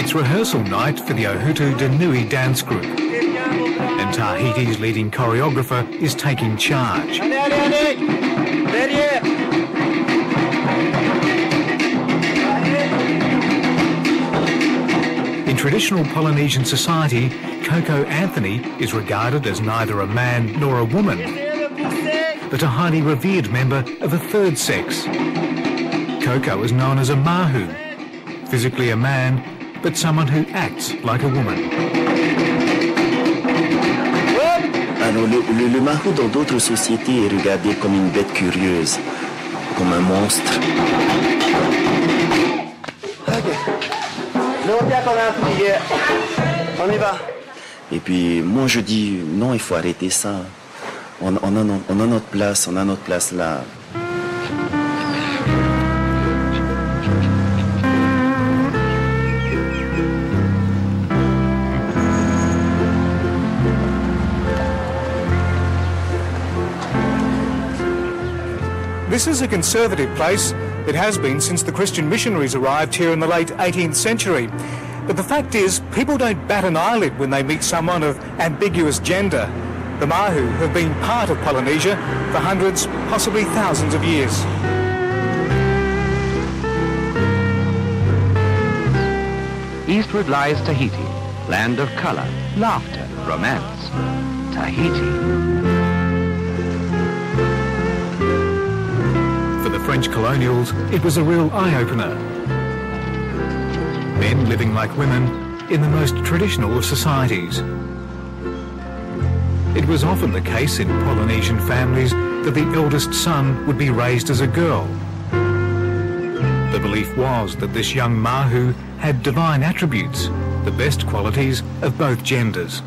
It's rehearsal night for the Ohutu Danui dance group, and Tahiti's leading choreographer is taking charge. In traditional Polynesian society, Coco Anthony is regarded as neither a man nor a woman, but a highly revered member of a third sex. Coco is known as a mahu, physically a man, but someone who acts like a woman. Alors le mahu dans d'autres sociétés est regardé comme une bête curieuse, comme un monstre. On y va. Et puis moi je dis non, il faut arrêter ça. On a notre place là. This is a conservative place. It has been since the Christian missionaries arrived here in the late 18th century. But the fact is, people don't bat an eyelid when they meet someone of ambiguous gender. The Mahu have been part of Polynesia for hundreds, possibly thousands of years. Eastward lies Tahiti, land of colour, laughter, romance. Tahiti. For the French colonials, it was a real eye-opener. Men living like women in the most traditional of societies. It was often the case in Polynesian families that the eldest son would be raised as a girl. The belief was that this young Mahu had divine attributes, the best qualities of both genders.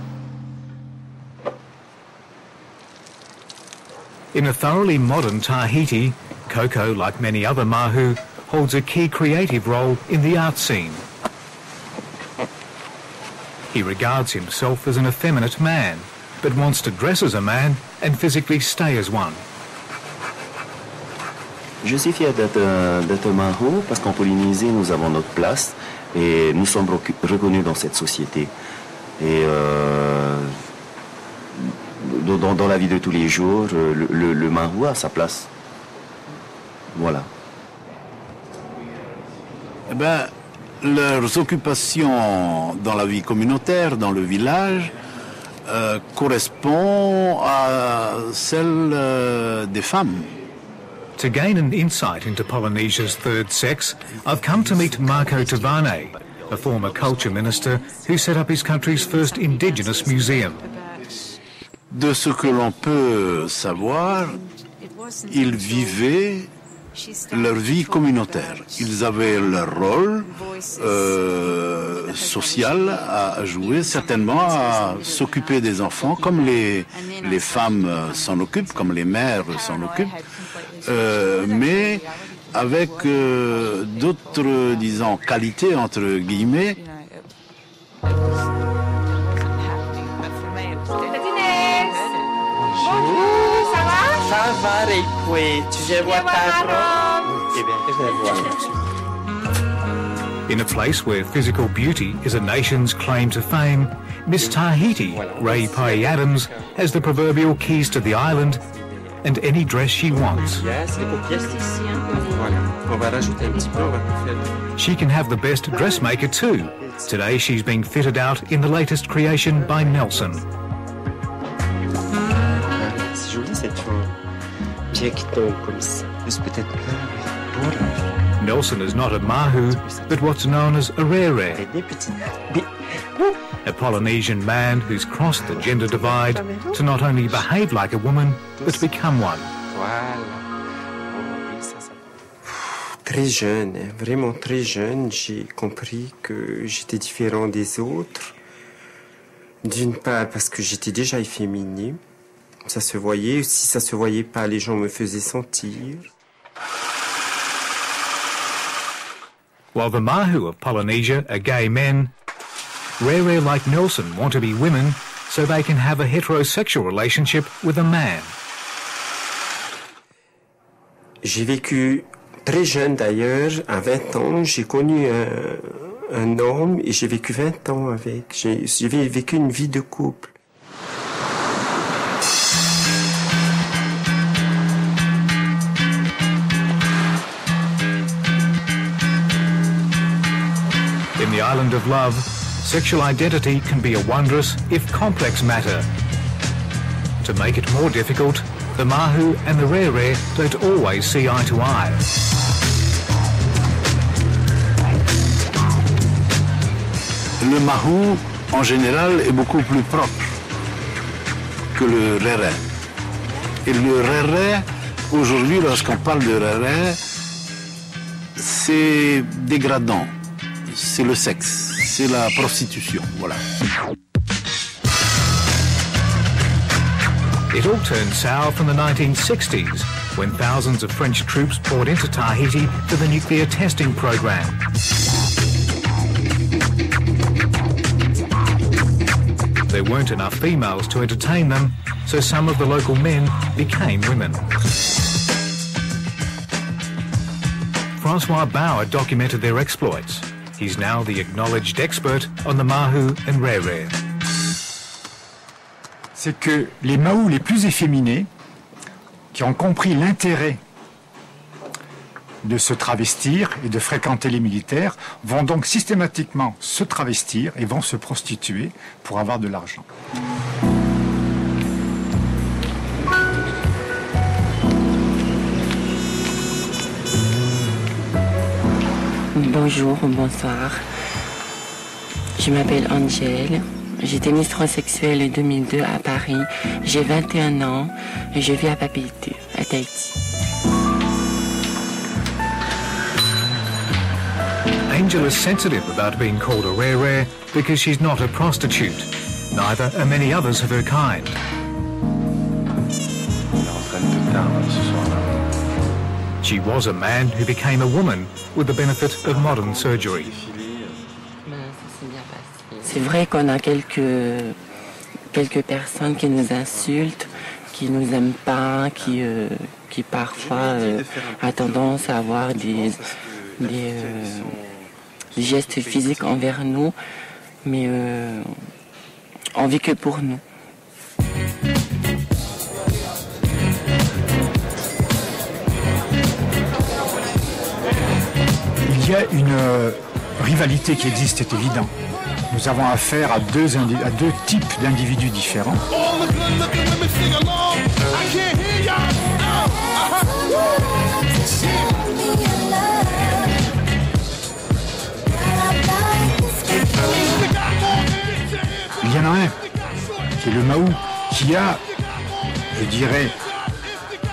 In a thoroughly modern Tahiti, Coco, like many other Mahu, holds a key creative role in the art scene. He regards himself as an effeminate man, but wants to dress as a man and physically stay as one. Je suis fier d'être Mahu parce qu'en Polynésie, nous avons notre place et nous sommes reconnus dans cette société. Et dans la vie de tous les jours, le Mahu a sa place. Voilà. Eh ben, leurs occupations dans la vie communautaire, dans le village, correspondent à celles des femmes. To gain an insight into Polynesia's third sex, I've come to meet Marco Tavane, a former culture minister who set up his country's first indigenous museum. De ce que l'on peut savoir, ils vivaient leur vie communautaire. Ils avaient leur rôle social à jouer, certainement à s'occuper des enfants, comme les femmes s'en occupent, comme les mères s'en occupent, mais avec d'autres, disons, qualités, entre guillemets. Ça va, tu veux voir ta robe? In a place where physical beauty is a nation's claim to fame, Miss Tahiti, Ray Pai Adams, has the proverbial keys to the island and any dress she wants. She can have the best dressmaker too. Today she's being fitted out in the latest creation by Nelson. C'est joli cette chose. Bien qui tombe comme ça. Peut-être Nelson is not a Mahu, but what's known as a rere, a Polynesian man who's crossed the gender divide to not only behave like a woman, but become one. Très jeune, vraiment très jeune, j'ai compris que j'étais différent des autres. D'une part parce que j'étais déjà efféminé. Ça se voyait, si ça se voyait pas, les gens me faisaient sentir. While the Mahu of Polynesia are gay men, rare like Nelson want to be women so they can have a heterosexual relationship with a man. J'ai vécu très jeune d'ailleurs, à 20 ans, j'ai connu un homme et j'ai vécu 20 ans avec. J'ai vécu une vie de couple. In the island of love, sexual identity can be a wondrous, if complex matter. To make it more difficult, the Mahu and the Rere don't always see eye to eye. Le Mahu, en général, est beaucoup plus propre que le Rere. Et le Rere, aujourd'hui, lorsqu'on parle de Rere, c'est dégradant. C'est le sexe, c'est la prostitution, voilà. It all turned sour from the 1960s, when thousands of French troops poured into Tahiti for the nuclear testing program. There weren't enough females to entertain them, so some of the local men became women. Francois Bauer documented their exploits. He's now the acknowledged expert on the Mahu and Rere. C'est que les Mahou les plus efféminés, qui ont compris l'intérêt de se travestir et de fréquenter les militaires, vont donc systématiquement se travestir et vont se prostituer pour avoir de l'argent. Bonjour, bonsoir. Je m'appelle Angèle. J'étais Miss Transsexuelle en 2002 à Paris. J'ai 21 ans et je vis à Papeete, à Tahiti. Angel is sensitive about being called a Rere because she's not a prostitute. Neither are many others of her kind. She was a man who became a woman with the benefit of modern surgery. C'est vrai qu'on a quelques personnes qui nous insultent, qui nous aiment pas, qui parfois a tendance à avoir des gestes physiques envers nous, mais on vit que pour nous. Il y a une rivalité qui existe, c'est évident. Nous avons affaire à deux types d'individus différents. Il y en a un, qui est le Mahou, qui a, je dirais,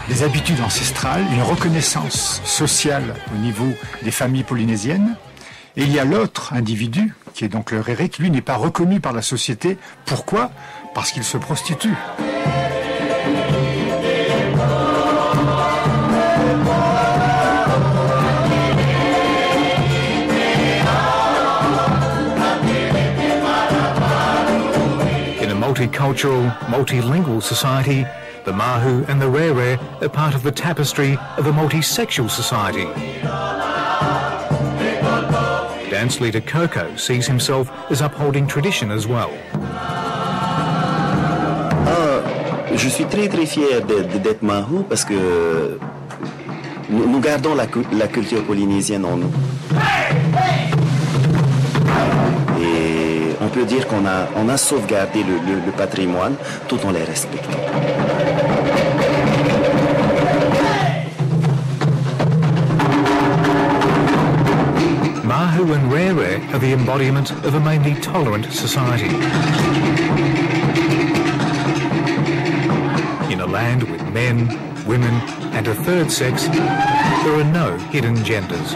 des habitudes ancestrales, une reconnaissance sociale au niveau des familles polynésiennes. Et il y a l'autre individu, qui est donc le Rere, qui lui n'est pas reconnu par la société. Pourquoi ? Parce qu'il se prostitue. In a multicultural, multilingual society, the Mahu and the Rere are part of the tapestry of a multisexual society. Dance leader Coco sees himself as upholding tradition as well. Je suis très très fier d'être Mahu parce que nous gardons la culture polynésienne en nous. Et on peut dire qu'on a sauvegardé le patrimoine tout en les respectant. Mahu and Rere are the embodiment of a mainly tolerant society. In a land with men, women and a third sex, there are no hidden genders.